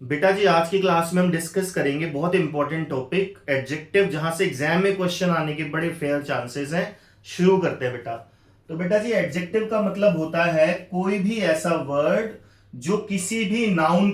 बेटा जी, आज की क्लास में हम डिस्कस करेंगे बहुत इंपॉर्टेंट टॉपिक एडजेक्टिव, जहां से एग्जाम में क्वेश्चन आने के बड़े फेयर चांसेस हैं। शुरू करते हैं बेटा। तो बेटा जी, एडजेक्टिव का मतलब होता है कोई भी ऐसा वर्ड जो किसी भी नाउन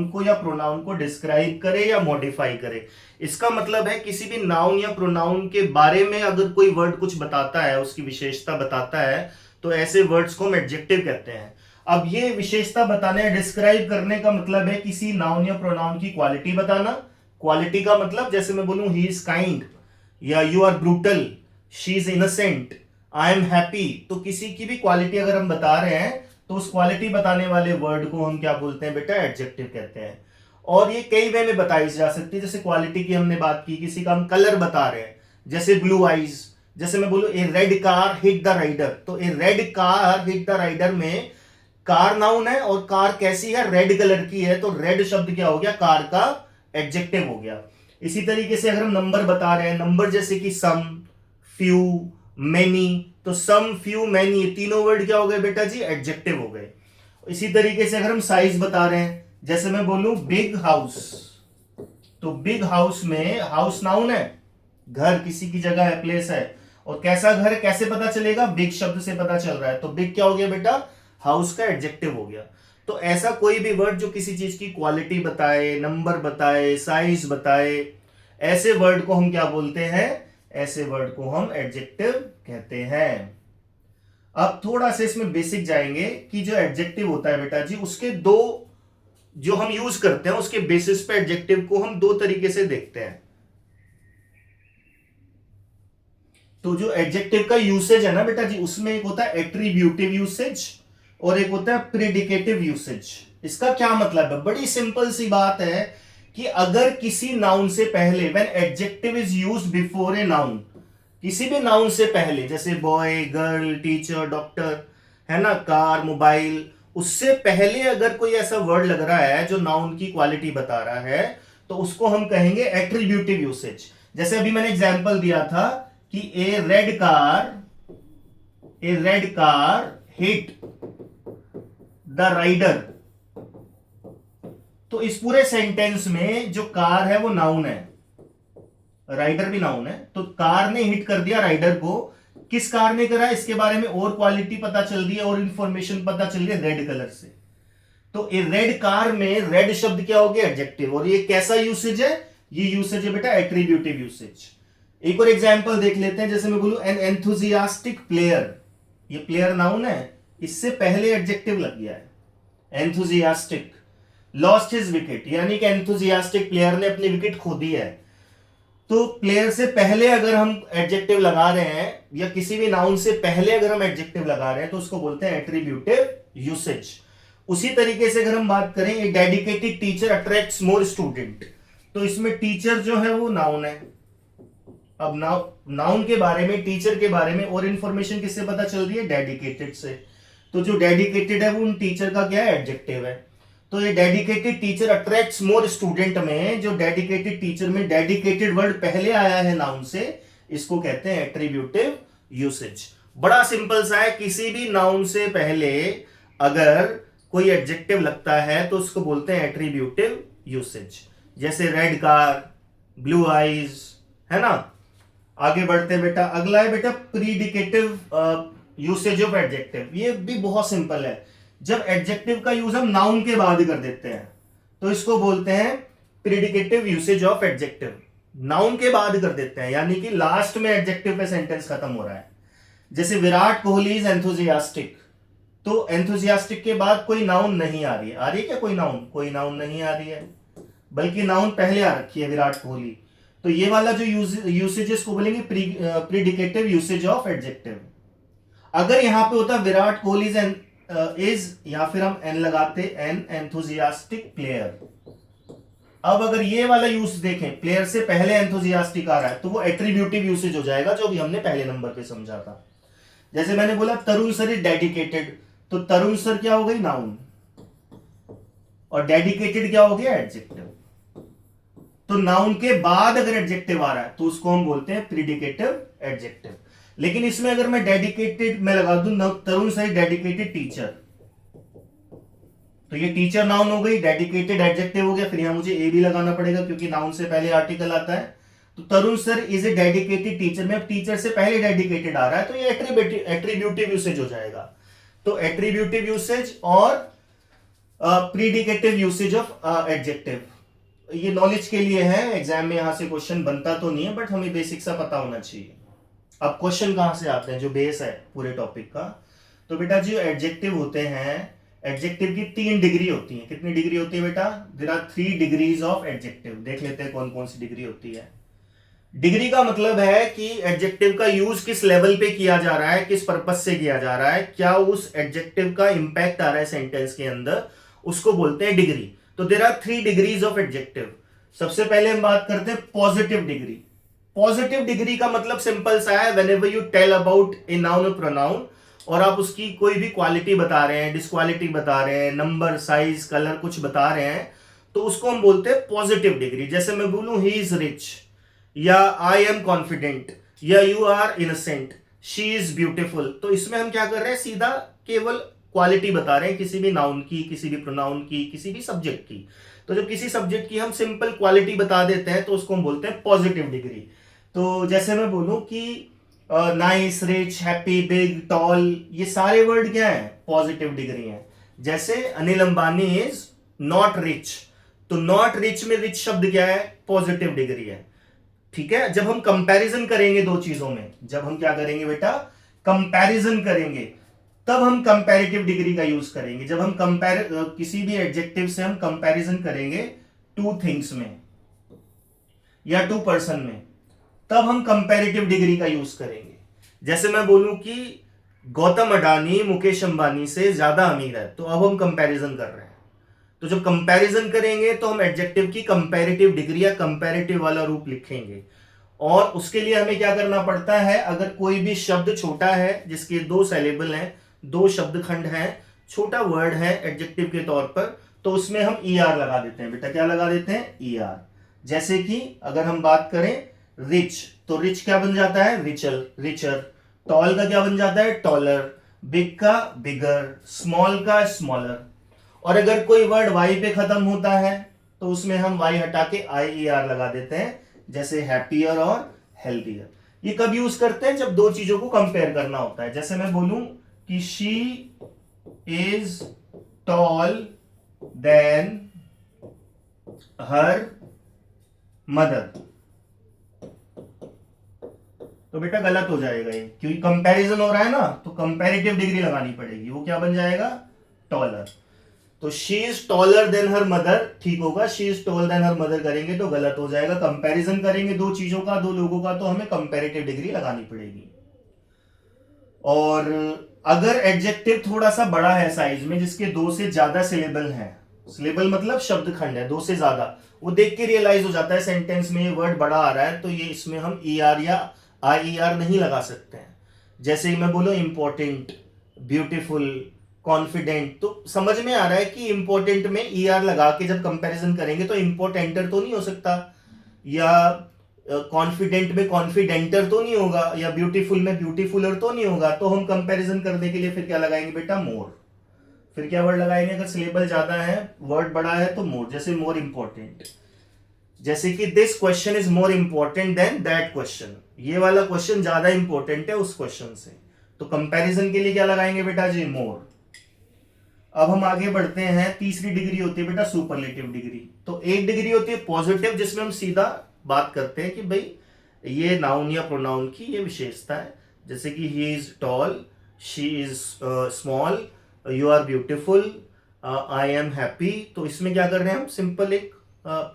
को या प्रोनाउन को डिस्क्राइब करे या मॉडिफाई करे। इसका मतलब है किसी भी नाउन या प्रोनाउन के बारे में अगर कोई वर्ड कुछ बताता है, उसकी विशेषता बताता है, तो ऐसे वर्ड्स को हम एडजेक्टिव कहते हैं। अब ये विशेषता बताने या डिस्क्राइब करने का मतलब है किसी नाउन या प्रोनाउन की क्वालिटी बताना। क्वालिटी का मतलब जैसे मैं बोलूं ही इज काइंड, या you are brutal, she is innocent, I am happy, तो किसी की भी क्वालिटी अगर हम बता रहे हैं तो उस क्वालिटी बताने वाले वर्ड को हम क्या बोलते हैं बेटा? एडजेक्टिव कहते हैं। और ये कई वे में बताई जा सकती है। जैसे क्वालिटी की हमने बात की, किसी का हम कलर बता रहे हैं, जैसे ब्लू आईज। जैसे मैं बोलूं a red car hit the rider, तो a red car hit the rider में कार नाउन है और कार कैसी है? रेड कलर की है, तो रेड शब्द क्या हो गया? कार का एडजेक्टिव हो गया। इसी तरीके से अगर हम नंबर बता रहे हैं, नंबर जैसे कि सम, फ्यू, मेनी, तो सम, फ्यू, मेनी, ये तीनों वर्ड क्या हो गए बेटा जी? एडजेक्टिव हो गए। इसी तरीके से अगर हम साइज बता रहे हैं, जैसे मैं बोलूं बिग हाउस, तो बिग हाउस में हाउस नाउन है, घर किसी की जगह है, प्लेस है। और कैसा घर है कैसे पता चलेगा? बिग शब्द से पता चल रहा है, तो बिग क्या हो गया बेटा? हाउस का एडजेक्टिव हो गया। तो ऐसा कोई भी वर्ड जो किसी चीज की क्वालिटी बताए, नंबर बताए, साइज बताए, ऐसे वर्ड को हम क्या बोलते हैं? ऐसे वर्ड को हम एडजेक्टिव कहते हैं। अब थोड़ा सा इसमें बेसिक जाएंगे कि जो एडजेक्टिव होता है बेटा जी, उसके दो जो हम यूज करते हैं, उसके बेसिस पे एडजेक्टिव को हम दो तरीके से देखते हैं। तो जो एडजेक्टिव का यूसेज है ना बेटा जी, उसमें एक होता है एट्रीब्यूटिव यूसेज और एक होता है प्रीडिकेटिव यूसेज। इसका क्या मतलब है? बड़ी सिंपल सी बात है कि अगर किसी नाउन से पहले, when adjective is used before a noun, किसी भी नाउन से पहले, जैसे बॉय, गर्ल, टीचर, डॉक्टर, है ना, कार, मोबाइल, उससे पहले अगर कोई ऐसा वर्ड लग रहा है जो नाउन की क्वालिटी बता रहा है, तो उसको हम कहेंगे एट्रीब्यूटिव यूसेज। जैसे अभी मैंने एग्जांपल दिया था कि a red car hit the rider, तो इस पूरे सेंटेंस में जो कार है वो नाउन है, राइडर भी नाउन है, तो कार ने हिट कर दिया राइडर को। किस कार ने करा? इसके बारे में और क्वालिटी पता चल रही है और इंफॉर्मेशन पता चल रही है रेड कलर से। तो ए रेड कार में रेड शब्द क्या हो गया? एडजेक्टिव। और ये कैसा यूसेज है? ये यूसेज है बेटा एट्रीब्यूटिव यूसेज। एक और एग्जांपल देख लेते हैं। जैसे मैं बोलूं एन एंथुजियास्टिक प्लेयर, ये प्लेयर नाउन है, इससे पहले एडजेक्टिव लग गया है एंथुजियास्टिक। लॉस्ट हिज विकेट, यानी कि एंथुजियास्टिक प्लेयर ने अपनी विकेट खो दी है। तो प्लेयर से पहले अगर हम एडजेक्टिव लगा रहे हैं, या किसी भी नाउन से पहले अगर हम एडजेक्टिव लगा रहे हैं, तो उसको बोलते हैं एट्रीब्यूटिव यूसेज। उसी तरीके से अगर हम बात करें, ए डेडिकेटेड टीचर अट्रैक्ट्स मोर स्टूडेंट, तो इसमें टीचर जो है वो नाउन है। अब नाउन के बारे में, टीचर के बारे में और इंफॉर्मेशन किससे पता चल रही है? डेडिकेटेड से। तो जो डेडिकेटेड है वो उन टीचर का क्या है? एडजेक्टिव है। तो ये डेडिकेटेड टीचर अट्रैक्ट्स मोर स्टूडेंट में जो डेडिकेटेड टीचर में डेडिकेटेड वर्ड पहले आया है नाउन से, इसको कहते हैं एट्रीब्यूटिव यूसेज। बड़ा सिंपल सा है, किसी भी नाउन से पहले अगर कोई एडजेक्टिव लगता है तो उसको बोलते हैं एट्रीब्यूटिव यूसेज। जैसे रेड कार, ब्लू आईज, है ना। आगे बढ़ते हैं बेटा। अगला है बेटा प्रीडिकेटिव यूसेज ऑफ एडजेक्टिव। ये भी बहुत सिंपल है। जब एडजेक्टिव का यूज हम नाउन के बाद कर देते हैं तो इसको बोलते हैं प्रीडिकेटिव यूसेज ऑफ एडजेक्टिव। नाउन के बाद कर देते हैं, यानी कि लास्ट में एडजेक्टिव पे सेंटेंस खत्म हो रहा है। जैसे विराट कोहली इज एंथुजियास्टिक, तो एंथुजियास्टिक के बाद कोई नाउन नहीं आ रही है। आ रही है क्या कोई नाउन? कोई नाउन नहीं आ रही है, बल्कि नाउन पहले आ रखी है, विराट कोहली। तो ये वाला जो यूसेज को बोलेंगे प्रीडिकेटिव यूसेज ऑफ एडजेक्टिव। अगर यहां पे होता विराट कोहली इज, या फिर हम एन लगाते एन एंथुजियास्टिक प्लेयर। अब अगर ये वाला यूज देखें, प्लेयर से पहले एंथुजियास्टिक आ रहा है, तो वो एट्रीब्यूटिव यूसेज हो जाएगा, जो भी हमने पहले नंबर पे समझा था। जैसे मैंने बोला तरुण सर इज डेडिकेटेड, तो तरुण सर क्या हो गई? नाउन, और डेडिकेटेड क्या हो गया? एडजेक्टिव। तो नाउन के बाद अगर एडजेक्टिव आ रहा है तो उसको हम बोलते हैं प्रीडिकेटिव एडजेक्टिव। लेकिन इसमें अगर मैं डेडिकेटेड में लगा दूं, तरुण सर डेडिकेटेड टीचर, तो ये टीचर नाउन हो गई, डेडिकेटेड एडजेक्टिव हो गया, फिर यहां मुझे ए भी लगाना पड़ेगा क्योंकि नाउन से पहले आर्टिकल आता है। तो Tarun sir is a dedicated teacher में अब टीचर से पहले डेडिकेटेड आ रहा है तो ये एट्रीब्यूटिव यूसेज हो जाएगा। तो एट्रीब्यूटिव यूसेज और प्रीडिकेटिव यूसेज ऑफ एडजेक्टिव, ये नॉलेज के लिए है, एग्जाम में यहां से क्वेश्चन बनता तो नहीं है बट हमें बेसिक सा पता होना चाहिए। अब क्वेश्चन कहां से आते हैं, जो बेस है पूरे टॉपिक का। तो बेटा जो एडजेक्टिव होते हैं, एडजेक्टिव की 3 डिग्री होती है। कितनी डिग्री होती है बेटा? There are 3 degrees of adjective. देख लेते हैं कौन कौन सी डिग्री होती है। डिग्री का मतलब है कि एडजेक्टिव का यूज किस लेवल पे किया जा रहा है, किस पर्पस से किया जा रहा है, क्या उस एडजेक्टिव का इंपैक्ट आ रहा है सेंटेंस के अंदर, उसको बोलते हैं डिग्री। तो there are 3 degrees of adjective. सबसे पहले हम बात करते हैं पॉजिटिव डिग्री। पॉजिटिव डिग्री का मतलब सिंपल सा है, whenever you tell about a noun और प्रोनाउन और आप उसकी कोई भी क्वालिटी बता रहे हैं, डिसक्वालिटी बता रहे हैं, नंबर, साइज, कलर कुछ बता रहे हैं, तो उसको हम बोलते हैं पॉजिटिव डिग्री। जैसे मैं बोलूं ही इज रिच, या आई एम कॉन्फिडेंट, या you are innocent, she is beautiful. तो इसमें हम क्या कर रहे हैं, सीधा केवल क्वालिटी बता रहे हैं किसी भी नाउन की, किसी भी प्रोनाउन की, किसी भी सब्जेक्ट की। तो जब किसी सब्जेक्ट की हम सिंपल क्वालिटी बता देते हैं तो उसको हम बोलते हैं पॉजिटिव डिग्री। तो जैसे मैं बोलूं कि nice, rich, happy, big, tall, ये सारे वर्ड क्या है? पॉजिटिव डिग्री हैं। जैसे Anil Ambani is not rich, तो नॉट रिच में रिच शब्द क्या है? पॉजिटिव डिग्री है। ठीक है। जब हम कंपैरिजन करेंगे दो चीजों में, जब हम क्या करेंगे बेटा? कंपैरिजन करेंगे, तब हम कंपैरेटिव डिग्री का यूज करेंगे। जब हम किसी भी एडजेक्टिव से हम कंपैरिजन करेंगे 2 थिंग्स में या 2 पर्सन में, तब हम कंपैरेटिव डिग्री का यूज करेंगे। जैसे मैं बोलूं कि गौतम अडानी मुकेश अंबानी से ज्यादा अमीर है, तो अब हम कंपैरिजन कर रहे हैं। तो जब कंपैरिजन करेंगे तो हम एडजेक्टिव की कंपैरेटिव डिग्री या कंपैरेटिव वाला रूप लिखेंगे। और उसके लिए हमें क्या करना पड़ता है, अगर कोई भी शब्द छोटा है जिसके 2 सिलेबल हैं, 2 शब्द खंड हैं, छोटा वर्ड है एडजेक्टिव के तौर पर, तो उसमें हम ER लगा देते हैं। बेटा क्या लगा देते हैं? ER। जैसे कि अगर हम बात करें रिच, तो रिच क्या बन जाता है? रिचर। टॉल का क्या बन जाता है? टॉलर। बिग का बिगर, स्मॉल का स्मॉलर। और अगर कोई वर्ड वाई पे खत्म होता है तो उसमें हम वाई हटा के IER लगा देते हैं, जैसे हैप्पियर और हेल्थियर। ये कब यूज करते हैं? जब 2 चीजों को कंपेयर करना होता है। जैसे मैं बोलूं कि she is tall than her mother, तो बेटा गलत हो जाएगा ये, क्योंकि कंपैरिजन हो रहा है ना, तो कंपैरेटिव डिग्री लगानी पड़ेगी। वो क्या बन जाएगा? टॉलर। तो she is taller than her mother ठीक होगा, she is tall than her mother करेंगे तो गलत हो जाएगा। कंपैरिजन करेंगे 2 चीजों का, 2 लोगों का, तो हमें कंपैरेटिव डिग्री लगानी पड़ेगी। और अगर एडजेक्टिव थोड़ा सा बड़ा है साइज में, जिसके 2 से ज्यादा सिलेबल हैं, सिलेबल मतलब शब्द खंड है 2 से ज्यादा, वो देख के रियलाइज हो जाता है सेंटेंस में ये वर्ड बड़ा आ रहा है, तो ये इसमें हम ER या IER नहीं लगा सकते हैं। जैसे मैं बोलूं इंपॉर्टेंट, ब्यूटीफुल, कॉन्फिडेंट, तो समझ में आ रहा है कि इंपॉर्टेंट में ER लगा के जब कंपैरिजन करेंगे तो इंपॉर्टेंटर तो नहीं हो सकता, या कॉन्फिडेंट में कॉन्फिडेंटर तो नहीं होगा, या ब्यूटीफुल में ब्यूटीफुलर तो नहीं होगा। तो हम कंपैरिजन करने के लिए फिर क्या लगाएंगे बेटा? मोर। फिर क्या वर्ड लगाएंगे? अगर सिलेबल ज्यादा है, वर्ड बड़ा है, तो मोर। जैसे मोर इंपॉर्टेंट, जैसे कि this question is more important than that question, ये वाला क्वेश्चन ज्यादा इंपॉर्टेंट है उस क्वेश्चन से। तो कंपैरिजन के लिए क्या लगाएंगे बेटा जी? मोर। अब हम आगे बढ़ते हैं, तीसरी डिग्री होती है बेटा सुपरलेटिव डिग्री। तो एक डिग्री होती है पॉजिटिव, जिसमें हम सीधा बात करते हैं कि भाई ये नाउन या प्रोनाउन की ये विशेषता है, जैसे कि he is tall, she is small, you are beautiful, I am happy. तो इसमें क्या कर रहे हैं हम? सिंपल एक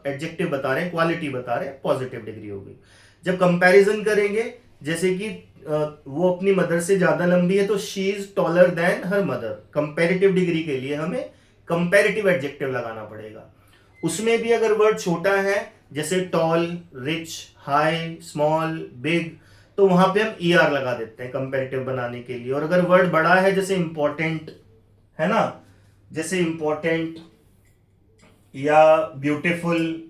एडजेक्टिव बता रहे हैं, क्वालिटी बता रहे हैं, पॉजिटिव डिग्री हो गई। जब कंपैरिजन करेंगे, जैसे कि वो अपनी मदर से ज्यादा लंबी है, तो she is taller than her mother, comparative degree के लिए हमें कंपैरेटिव एडजेक्टिव लगाना पड़ेगा। उसमें भी अगर वर्ड छोटा है, जैसे tall, rich, high, small, big, तो वहां पे हम ER लगा देते हैं कंपैरेटिव बनाने के लिए। और अगर वर्ड बड़ा है, जैसे इंपॉर्टेंट है ना, जैसे इंपॉर्टेंट या ब्यूटीफुल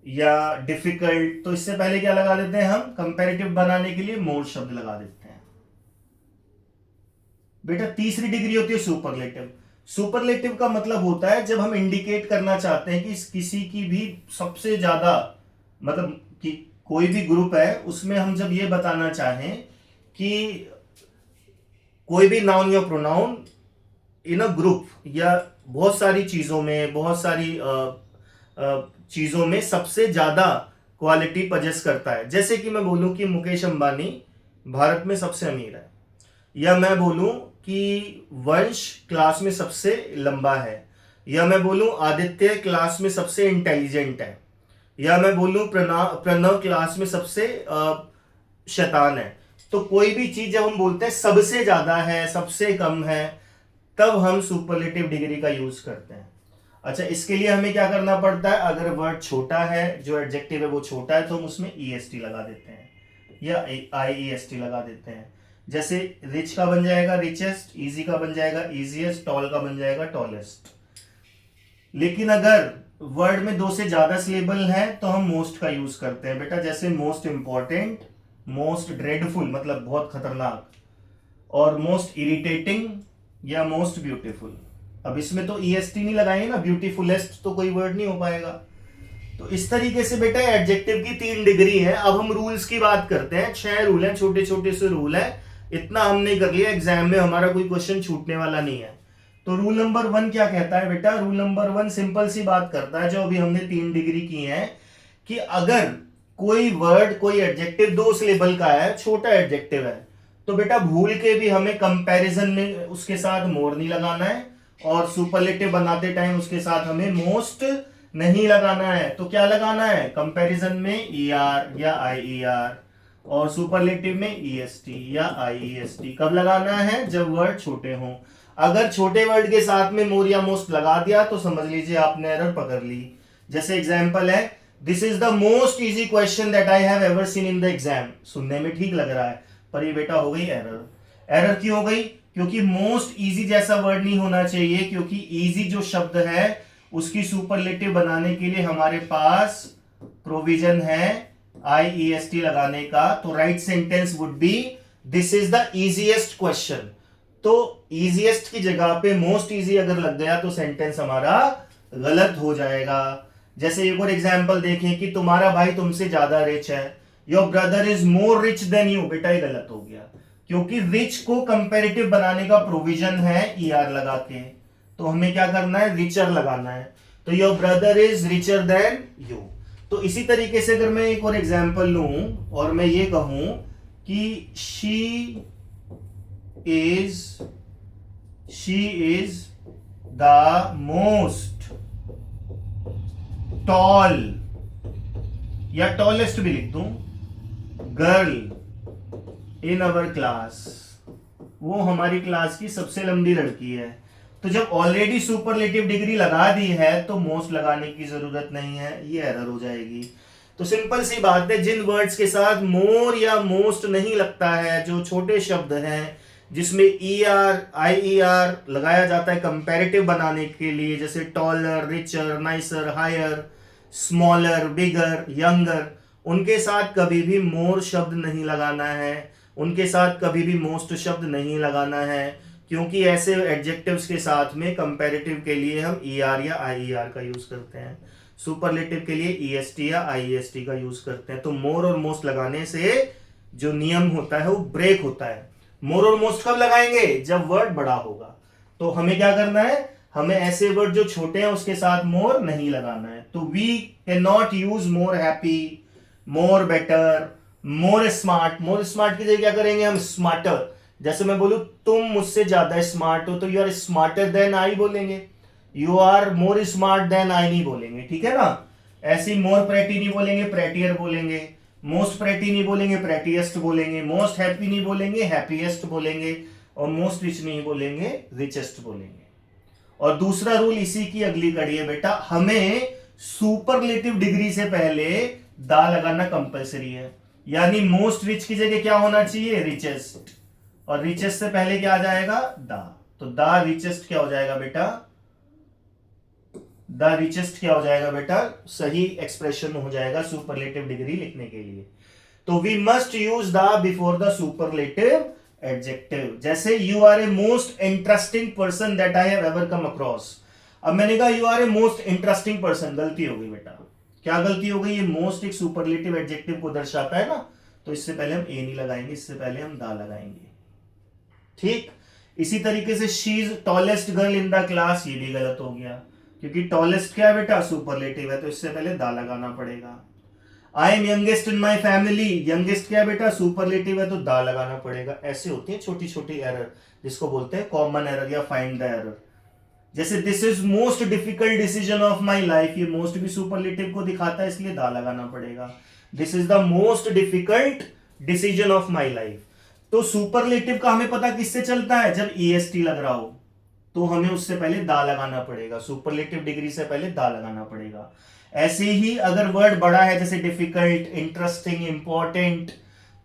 या डिफिकल्ट, तो इससे पहले क्या लगा देते हैं हम? कंपैरेटिव बनाने के लिए मोर शब्द लगा देते हैं। बेटा तीसरी डिग्री होती है सुपरलेटिव। सुपरलेटिव का मतलब होता है जब हम इंडिकेट करना चाहते हैं कि किसी की भी सबसे ज्यादा, मतलब कि कोई भी ग्रुप है उसमें हम जब ये बताना चाहें कि कोई भी नाउन या प्रोनाउन इन अ ग्रुप या बहुत सारी चीजों में, बहुत सारी चीजों में सबसे ज्यादा क्वालिटी पजेस करता है। जैसे कि मैं बोलूं कि मुकेश अंबानी भारत में सबसे अमीर है, या मैं बोलूं कि वंश क्लास में सबसे लंबा है, या मैं बोलूं आदित्य क्लास में सबसे इंटेलिजेंट है, या मैं बोलूं प्रणव क्लास में सबसे शैतान है। तो कोई भी चीज जब हम बोलते हैं सबसे ज्यादा है, सबसे कम है, तब हम सुपरलेटिव डिग्री का यूज करते हैं। अच्छा, इसके लिए हमें क्या करना पड़ता है? अगर वर्ड छोटा है, जो एडजेक्टिव है वो छोटा है, तो हम उसमें ईएसटी लगा देते हैं या आईईएसटी लगा देते हैं। जैसे रिच का बन जाएगा रिचेस्ट, इजी का बन जाएगा इजीएस्ट, टॉल का बन जाएगा टॉलेस्ट। लेकिन अगर वर्ड में 2 से ज्यादा सिलेबल है तो हम मोस्ट का यूज करते हैं बेटा। जैसे मोस्ट इंपॉर्टेंट, मोस्ट ड्रेडफुल मतलब बहुत खतरनाक, और मोस्ट इरिटेटिंग या मोस्ट ब्यूटीफुल। अब इसमें तो ईएसटी नहीं लगाएंगे ना, ब्यूटीफुलेस्ट तो कोई वर्ड नहीं हो पाएगा। तो इस तरीके से बेटा एडजेक्टिव की 3 डिग्री है। अब हम रूल्स की बात करते हैं। 6 रूल हैं, छोटे छोटे से रूल है। इतना हमने कर लिया, एग्जाम में हमारा कोई क्वेश्चन छूटने वाला नहीं है। तो रूल नंबर 1 क्या कहता है बेटा? रूल नंबर 1 सिंपल सी बात करता है, जो अभी हमने 3 डिग्री की है, कि अगर कोई वर्ड, कोई एडजेक्टिव 2 सिलेबल का है, छोटा एडजेक्टिव है, तो बेटा भूल के भी हमें कंपैरिजन में उसके साथ मोर नहीं लगाना है, और सुपरलेटिव बनाते टाइम उसके साथ हमें मोस्ट नहीं लगाना है। तो क्या लगाना है? कंपैरिजन में ईआर या आईईआर, और सुपरलेटिव में ईएसटी या आईईएसटी। कब लगाना है? जब वर्ड छोटे हों। अगर छोटे वर्ड के साथ में मोर या मोस्ट लगा दिया तो समझ लीजिए आपने एरर पकड़ ली। जैसे एग्जांपल है, this is the most easy question that I have ever seen in the exam. सुनने में ठीक लग रहा है, पर ये बेटा हो गई एरर। एरर क्यों हो गई? क्योंकि मोस्ट इजी जैसा वर्ड नहीं होना चाहिए, क्योंकि इजी जो शब्द है उसकी सुपरलेटिव बनाने के लिए हमारे पास प्रोविजन है आईईएसटी लगाने का। तो right sentence would be this is the easiest question. तो इजीएस्ट की जगह पे मोस्ट इजी अगर लग गया तो सेंटेंस हमारा गलत हो जाएगा। जैसे एक और एग्जांपल देखें कि तुम्हारा भाई तुमसे ज्यादा रिच है, your brother is more rich than you. बेटा ये गलत हो गया, क्योंकि रिच को कंपैरेटिव बनाने का प्रोविजन है ईआर लगा के। तो हमें क्या करना है? रिचर लगाना है। तो your brother is richer than you. तो इसी तरीके से अगर मैं एक और एग्जांपल लूं और मैं ये कहूं कि she is the most tall, या टॉलेस्ट भी लिख दूं, गर्ल इन अवर क्लास। वो हमारी क्लास की सबसे लंबी लड़की है। तो जब ऑलरेडी सुपरलेटिव डिग्री लगा दी है तो मोस्ट लगाने की जरूरत नहीं है, ये एरर हो जाएगी। तो सिंपल सी बात है, जिन वर्ड्स के साथ मोर या मोस्ट नहीं लगता है, जो छोटे शब्द हैं जिसमें ईआर आईईआर लगाया जाता है कंपैरेटिव बनाने के लिए, जैसे taller, richer, nicer, higher, smaller, bigger, younger, उनके साथ कभी भी मोर शब्द नहीं लगाना है, उनके साथ कभी भी मोस्ट शब्द नहीं लगाना है, क्योंकि ऐसे एडजेक्टिव्स के साथ में कंपैरेटिव के लिए हम ईआर या आईईआर का यूज करते हैं, सुपरलेटिव के लिए ईएसटी या आईईएसटी का यूज करते हैं। तो मोर और मोस्ट लगाने से जो नियम होता है वो ब्रेक होता है। मोर और मोस्ट कब लगाएंगे? जब वर्ड बड़ा होगा। तो हमें क्या करना है? हमें ऐसे वर्ड जो छोटे हैं उसके साथ मोर नहीं लगाना है। तो we can not use more happy, more better, more smart. More smart की जगह क्या करेंगे हम? स्मार्टर। जैसे मैं बोलूं तुम मुझसे ज्यादा स्मार्ट हो, तो you are smarter than I बोलेंगे, you are more smart than I नहीं बोलेंगे, ठीक है ना। ऐसी मोर प्रेटी नहीं बोलेंगे, प्रेटियर बोलेंगे। मोस्ट प्रेटी नहीं बोलेंगे, प्रेटीएस्ट बोलेंगे। मोस्ट हैप्पी नहीं बोलेंगे, हैप्पीएस्ट बोलेंगे। और मोस्ट रिच नहीं बोलेंगे, रिचेस्ट बोलेंगे। और दूसरा रूल इसी की अगली कड़ी है बेटा, हमें सुपरलेटिव डिग्री से पहले दा लगाना कंपलसरी है। यानी मोस्ट रिच की जगह क्या होना चाहिए? रिचेस्ट। और रिचेस्ट से पहले क्या आ जाएगा? दा। तो दा रिचेस्ट क्या हो जाएगा बेटा? द रिचेस्ट क्या हो जाएगा बेटा? सही एक्सप्रेशन हो जाएगा सुपरलेटिव डिग्री लिखने के लिए। तो we must use the before the superlative adjective. जैसे you are a most interesting person that I have ever come across. अब मैंने कहा you are a most interesting person, गलती हो गई बेटा। क्या गलती हो गई? ये मोस्ट एक सुपरलेटिव एडजेक्टिव को दर्शाता है ना, तो इससे पहले हम ए नहीं लगाएंगे, इससे पहले हम दा लगाएंगे। ठीक, इसी तरीके से she is tallest girl in the class, ये भी गलत हो गया, क्योंकि टॉलेस्ट क्या है बेटा? सुपरलेटिव है, तो इससे पहले दा लगाना पड़ेगा। I am youngest in my family, youngest क्या है बेटा? सुपरलेटिव है, तो दा लगाना पड़ेगा। ऐसे होती है छोटी छोटी एरर, जिसको बोलते हैं कॉमन एरर या फाइंड द एरर। जैसे this is most difficult decision of my life, ये मोस्ट भी सुपरलेटिव को दिखाता है, इसलिए दा लगाना पड़ेगा। This is the most difficult decision of my life. तो सुपरलेटिव का हमें पता किससे चलता है? जब ईएसटी लग रहा हो तो हमें उससे पहले दा लगाना पड़ेगा, सुपरलेटिव डिग्री से पहले दा लगाना पड़ेगा। ऐसे ही अगर वर्ड बड़ा है, जैसे डिफिकल्ट, इंटरेस्टिंग, इंपॉर्टेंट,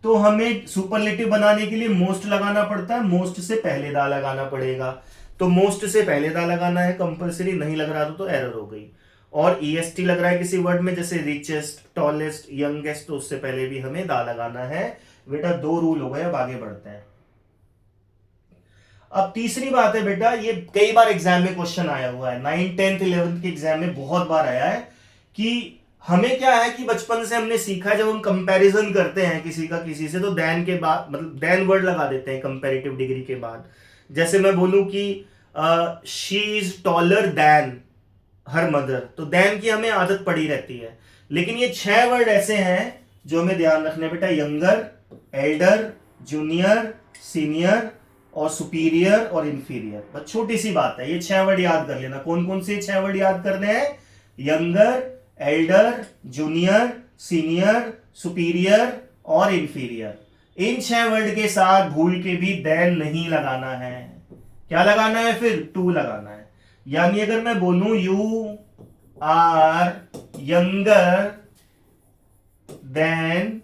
तो हमें सुपरलेटिव बनाने के लिए मोस्ट लगाना पड़ता है, मोस्ट से पहले दा लगाना पड़ेगा। तो मोस्ट से पहले दा लगाना है कंपलसरी, नहीं लग रहा तो एरर हो गई। और ईएसटी लग रहा है किसी वर्ड में, जैसे रिचेस्ट, टॉलेस्ट, यंगेस्ट, तो उससे पहले भी हमें दा लगाना है। बेटा 2 रूल हो गए, अब आगे बढ़ते हैं। अब तीसरी बात है बेटा, ये कई बार एग्जाम में क्वेश्चन आया हुआ है, 9th 10th 11th के एग्जाम में बहुत बार आया है कि हमें क्या है कि बचपन से हमने सीखा है, जब हम कंपैरिजन करते हैं किसी का किसी से, तो देन के बाद मतलब देन वर्ड लगा देते हैं कंपैरेटिव डिग्री के बाद। जैसे मैं बोलूं कि she is taller than her mother, तो देन की हमें आदत पड़ी रहती है। लेकिन ये 6 वर्ड ऐसे हैं जो हमें ध्यान रखने बेटा, यंगर, एल्डर, जूनियर, सीनियर और सुपीरियर और इंफीरियर। बस छोटी सी बात है, ये 6 वर्ड याद कर लेना। कौन कौन से 6 वर्ड याद करने हैं? Younger, Elder, junior, senior, superior और इंफीरियर। इन 6 वर्ड के साथ भूल के भी देन नहीं लगाना है। क्या लगाना है? फिर टू लगाना है। यानी अगर मैं बोलूं you are younger than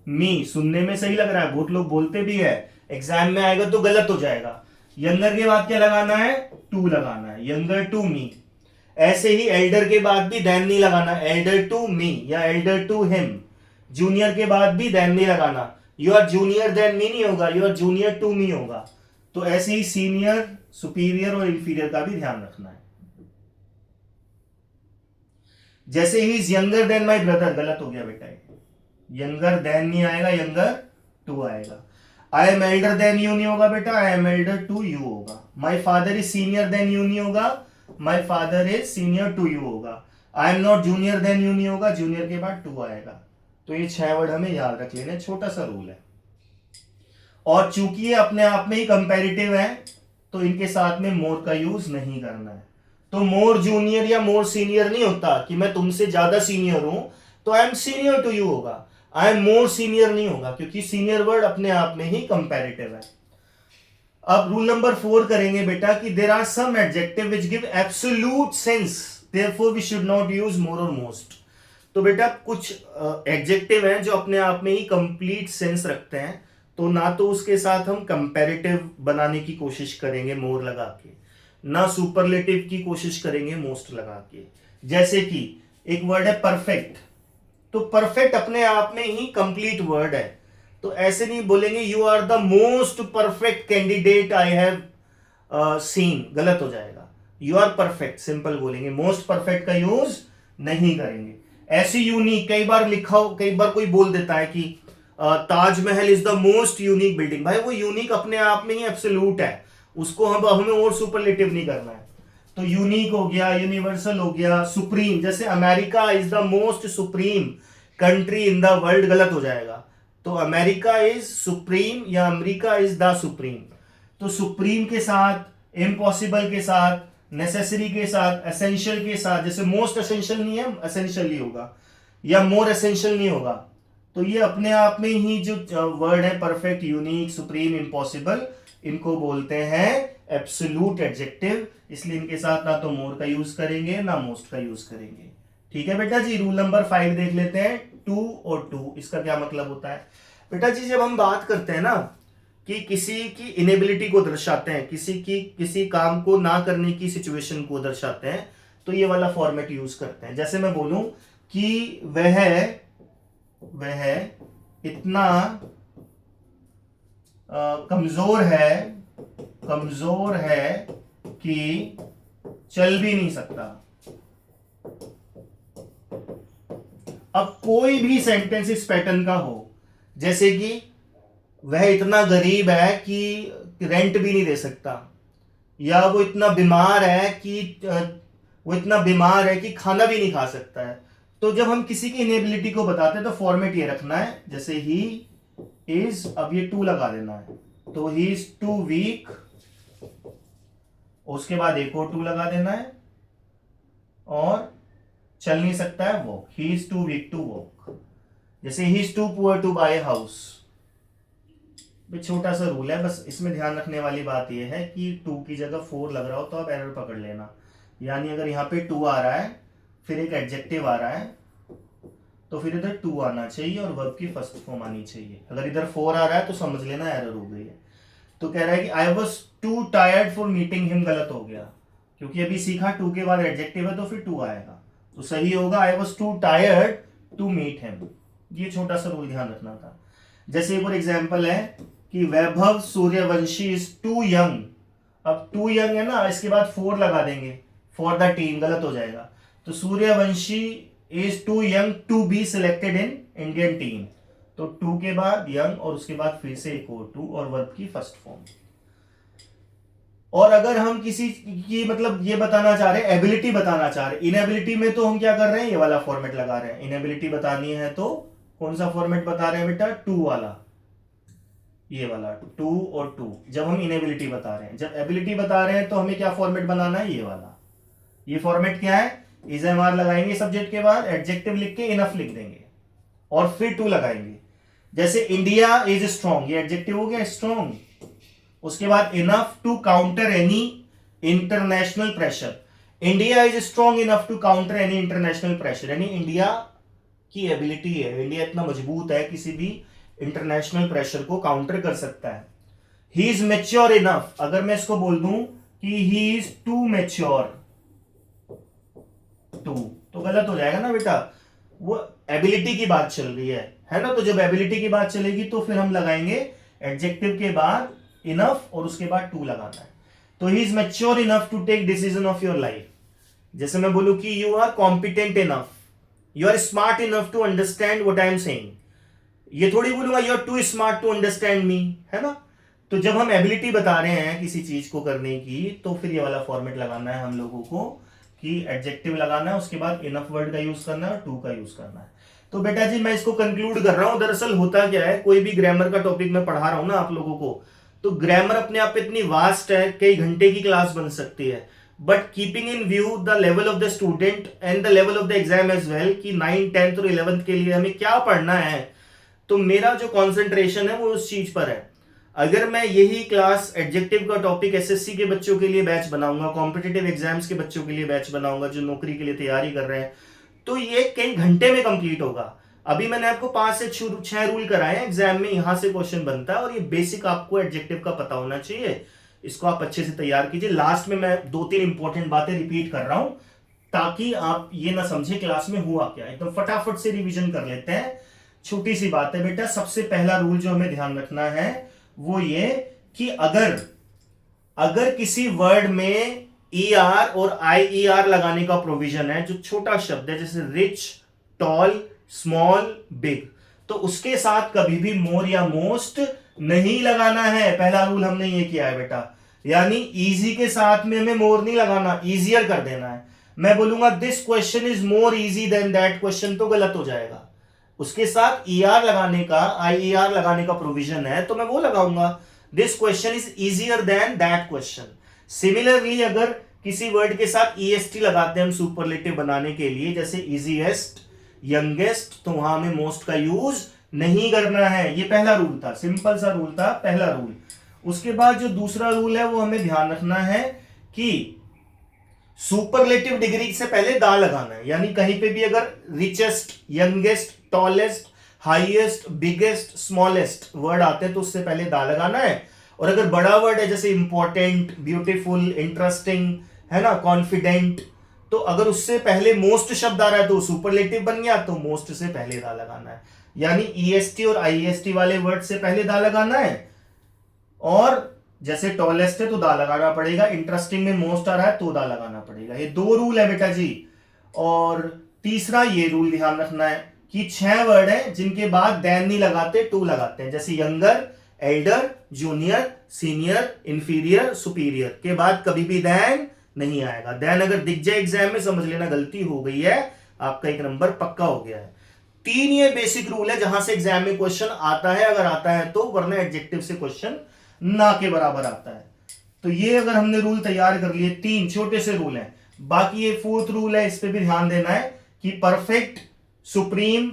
me, सुनने में सही लग रहा है, बहुत लोग बोलते भी है, एग्जाम में आएगा तो गलत हो जाएगा। यंगर के बाद क्या लगाना है? टू लगाना है, यंगर टू मी। ऐसे ही एल्डर के बाद भी देन नहीं लगाना, एल्डर टू मी या एल्डर टू हिम। जूनियर के बाद भी देन नहीं लगाना, you are junior than me नहीं होगा, you are junior to me होगा। तो ऐसे ही सीनियर, सुपीरियर और इंफीरियर का भी ध्यान रखना है। जैसे he younger than my brother, गलत हो गया बेटा, यंगर देन नहीं आएगा, यंगर टू आएगा। I am elder than you नहीं होगा बेटा, I am elder to you होगा। My father is senior than you नहीं होगा, my father is senior to you होगा। I am not junior than you नहीं होगा, जूनियर के बाद टू आएगा। तो ये 6 वर्ड हमें याद रख लेने, छोटा सा रूल है। और चूंकि ये अपने आप में ही कंपैरेटिव है, तो इनके साथ में मोर का यूज नहीं करना है। तो मोर जूनियर या मोर सीनियर नहीं होता कि मैं तुमसे ज्यादा सीनियर हूं तो I am senior to you होगा, आई एम मोर सीनियर नहीं होगा, क्योंकि सीनियर वर्ड अपने आप में ही कंपैरेटिव है। अब रूल नंबर 4 करेंगे बेटा कि there are some adjective which give absolute sense, therefore we should not use more और मोस्ट। तो बेटा कुछ एडजेक्टिव हैं जो अपने आप में ही कंप्लीट सेंस रखते हैं, तो ना तो उसके साथ हम कंपैरेटिव बनाने की कोशिश करेंगे मोर लगा के, ना सुपरलेटिव की कोशिश करेंगे मोस्ट लगा के। जैसे कि एक वर्ड है परफेक्ट, तो परफेक्ट अपने आप में ही कंप्लीट वर्ड है, तो ऐसे नहीं बोलेंगे you are the most perfect candidate I have seen, गलत हो जाएगा। यू आर परफेक्ट सिंपल बोलेंगे, मोस्ट परफेक्ट का यूज नहीं करेंगे। ऐसी यूनिक, कई बार लिखा हो, कई बार कोई बोल देता है कि Taj Mahal is the most unique building, भाई वो यूनिक अपने आप में ही एब्सोल्यूट है, उसको हमें और सुपरलेटिव नहीं करना है। तो यूनिक हो गया, यूनिवर्सल हो गया, सुप्रीम, जैसे America is the most supreme country in the world, गलत हो जाएगा। तो अमेरिका इज सुप्रीम या अमेरिका इज द सुप्रीम। तो सुप्रीम के साथ, इम्पॉसिबल के साथ, नेसेसरी के साथ, एसेंशियल के साथ, जैसे मोस्ट एसेंशियल नहीं है, एसेंशियल ही होगा, या मोर एसेंशियल नहीं होगा। तो ये अपने आप में ही जो वर्ड है परफेक्ट, यूनिक, सुप्रीम, इम्पॉसिबल, इनको बोलते हैं एब्सोल्यूट एडजेक्टिव, इसलिए इनके साथ ना तो मोर का यूज करेंगे ना मोस्ट का यूज करेंगे। ठीक है बेटा जी। रूल नंबर 5 देख लेते हैं, टू और टू, इसका क्या मतलब होता है बेटा जी? जब हम बात करते हैं ना कि किसी की इनेबिलिटी को दर्शाते हैं, किसी काम को ना करने की सिचुएशन को दर्शाते हैं, तो ये वाला फॉर्मेट यूज करते हैं। जैसे मैं बोलूं कि वह इतना कमजोर है कि चल भी नहीं सकता। अब कोई भी सेंटेंस इस पैटर्न का हो, जैसे कि वह इतना गरीब है कि रेंट भी नहीं दे सकता, या वो इतना बीमार है कि खाना भी नहीं खा सकता है। तो जब हम किसी की इनेबिलिटी को बताते हैं तो फॉर्मेट ये रखना है, जैसे ही इज, अब ये टू लगा देना है, तो ही इज टू वीक, उसके बाद एक और टू लगा देना है, और चल नहीं सकता है walk, he is too weak to walk. जैसे he is too poor to buy house, छोटा सा रूल है, बस इसमें ध्यान रखने वाली बात यह है कि टू की जगह फोर लग रहा हो तो आप एरर पकड़ लेना। यानी अगर यहाँ पे टू आ रहा है, फिर एक एडजेक्टिव आ रहा है, तो फिर इधर टू आना चाहिए और वर्ब की फर्स्ट फॉर्म आनी चाहिए। अगर इधर फोर आ रहा है तो समझ लेना एरर हो गई है। तो कह रहा है कि आई was too tired for meeting him, गलत हो गया, क्योंकि अभी सीखा टू के बाद एडजेक्टिव है तो फिर टू आएगा, तो सही होगा I was too tired to meet him. ये छोटा सा रूल ध्यान रखना था। जैसे एक और एग्जाम्पल है कि Vaibhav Suryavanshi is too young, अब टू यंग है ना, इसके बाद फोर लगा देंगे फॉर द टीम, गलत हो जाएगा। तो Suryavanshi is too young to be selected in Indian team, तो टू के बाद यंग और उसके बाद फिर से एक और टू और वर्ब की फर्स्ट फॉर्म। और अगर हम किसी की मतलब ये बताना चाह रहे हैं, एबिलिटी बताना चाह रहे हैं, इनएबिलिटी में तो हम क्या कर रहे हैं, ये वाला फॉर्मेट लगा रहे हैं। इनएबिलिटी बतानी है तो कौन सा फॉर्मेट बता रहे हैं बेटा, टू वाला, ये वाला टू और टू, जब हम इनएबिलिटी बता रहे हैं। जब एबिलिटी बता रहे हैं तो हमें क्या फॉर्मेट बनाना है, ये वाला। ये फॉर्मेट क्या है, इज एम आर लगाएंगे सब्जेक्ट के बाद, एडजेक्टिव लिख के इनफ लिख देंगे और फिर टू लगाएंगे। जैसे इंडिया इज स्ट्रॉन्ग, ये एडजेक्टिव हो गया स्ट्रॉन्ग, उसके बाद enough to counter any international pressure. India is strong enough to counter any international pressure, यानी इंडिया की एबिलिटी है, इंडिया इतना मजबूत है किसी भी इंटरनेशनल प्रेशर को काउंटर कर सकता है। ही इज मेच्योर इनफ, अगर मैं इसको बोल दूं कि he is too mature to, तो गलत हो जाएगा ना बेटा, वो एबिलिटी की बात चल रही है ना। तो जब एबिलिटी की बात चलेगी तो फिर हम लगाएंगे एडजेक्टिव के बाद इनफ और उसके बाद टू लगाना है। तो he is mature enough to take decision of your life. जैसे मैं बोलूं कि you are competent enough, you are smart enough to understand what I am saying, ये थोड़ी बोलूंगा you are too smart to understand me, है ना। तो जब हम एबिलिटी बता रहे हैं किसी चीज को करने की, तो फिर ये वाला फॉर्मेट लगाना है हम लोगों को कि एडजेक्टिव लगाना है, उसके बाद इनफ वर्ड का यूज करना है और टू का यूज करना है। तो बेटा जी मैं इसको कंक्लूड कर रहा हूं। दरअसल होता क्या है, कोई भी ग्रामर का टॉपिक मैं पढ़ा रहा हूं ना आप लोगों को, तो ग्रामर अपने आप इतनी वास्ट है, कई घंटे की क्लास बन सकती है, but keeping in view the level of the student and the level of the exam as well, कि 9th 10th और 11th के लिए हमें क्या पढ़ना है, तो मेरा जो कॉन्सेंट्रेशन है वो उस चीज पर है। अगर मैं यही क्लास एडजेक्टिव का टॉपिक एसएससी के बच्चों के लिए बैच बनाऊंगा, कॉम्पिटिटिव एग्जाम्स के बच्चों के लिए बैच बनाऊंगा जो नौकरी के लिए तैयारी कर रहे हैं, तो ये कई घंटे में कंप्लीट होगा। अभी मैंने आपको 5 से 6 रूल कराए हैं, एग्जाम में यहां से क्वेश्चन बनता है और ये बेसिक आपको एडजेक्टिव का पता होना चाहिए। इसको आप अच्छे से तैयार कीजिए। लास्ट में मैं 2-3 इंपॉर्टेंट बातें रिपीट कर रहा हूं ताकि आप ये ना समझे क्लास में हुआ क्या, एकदम फटाफट से रिवीजन कर लेते हैं। छोटी सी बात है बेटा, सबसे पहला रूल जो हमें ध्यान रखना है वो ये कि अगर किसी वर्ड में ER और IER लगाने का प्रोविजन है, जो छोटा शब्द है जैसे रिच, टॉल, स्मॉल, बिग, तो उसके साथ कभी भी मोर या मोस्ट नहीं लगाना है। पहला रूल हमने ये किया है बेटा, यानी इजी के साथ में हमें मोर नहीं लगाना, इजियर कर देना है। मैं बोलूंगा this question is more easy than that question, तो गलत हो जाएगा। उसके साथ ER लगाने का, IER लगाने का प्रोविजन है तो मैं वो लगाऊंगा, this question is easier than that question. Similarly अगर किसी वर्ड के साथ EST लगाते हैं हम सुपरलेटिव बनाने के लिए, जैसे इजीएस्ट, यंगेस्ट, तो वहां हमें मोस्ट का यूज नहीं करना है। ये पहला रूल था, सिंपल सा रूल था, पहला रूल। उसके बाद जो दूसरा रूल है वो हमें ध्यान रखना है कि सुपरलेटिव डिग्री से पहले दा लगाना है, यानी कहीं पे भी अगर richest, youngest, tallest, highest, biggest, smallest word आते हैं तो उससे पहले दा लगाना है। और अगर बड़ा वर्ड है जैसे इंपॉर्टेंट, ब्यूटीफुल, इंटरेस्टिंग, है ना, कॉन्फिडेंट, तो अगर उससे पहले मोस्ट शब्द आ रहा है तो सुपरलेटिव बन गया, तो मोस्ट से पहले दा लगाना है। यानी EST और IEST वाले वर्ड से पहले दा लगाना है, और जैसे टॉलेस्ट है तो दा लगाना पड़ेगा, इंटरेस्टिंग में मोस्ट आ रहा है तो दा लगाना पड़ेगा। ये 2 रूल है बेटा जी। और तीसरा ये रूल ध्यान रखना है कि 6 वर्ड है जिनके बाद देन नहीं लगाते, टू लगाते हैं, जैसे younger, Elder, junior, senior, inferior, superior के बाद कभी भी देन नहीं आएगा। देन अगर दिख जाए एग्जाम में समझ लेना गलती हो गई है, आपका 1 नंबर पक्का हो गया है। 3 ये बेसिक रूल है जहां से एग्जाम में क्वेश्चन आता है, अगर आता है तो, वरना एडजेक्टिव से क्वेश्चन ना के बराबर आता है। तो ये अगर हमने रूल तैयार कर लिए, 3 छोटे से रूल हैं। बाकी ये 4th रूल है, इस पे भी ध्यान देना है कि परफेक्ट, सुप्रीम,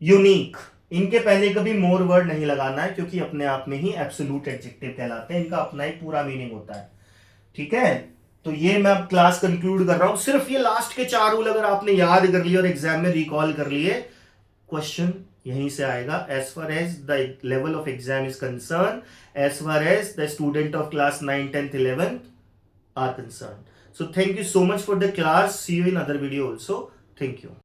यूनिक, इनके पहले कभी मोर वर्ड नहीं लगाना है, क्योंकि अपने आप में ही एब्सोल्यूट एडजेक्टिव कहलाते हैं, इनका अपना ही पूरा मीनिंग होता है। ठीक है, तो ये मैं अब क्लास कंक्लूड कर रहा हूं। सिर्फ ये लास्ट के 4 रूल अगर आपने याद कर लिए और एग्जाम में रिकॉल कर लिए, क्वेश्चन यहीं से आएगा। As far as the level of exam is concern, as far as the student of class 9, 10th, 11th are concern. So thank you so much for the class. See you in other video also. Thank you.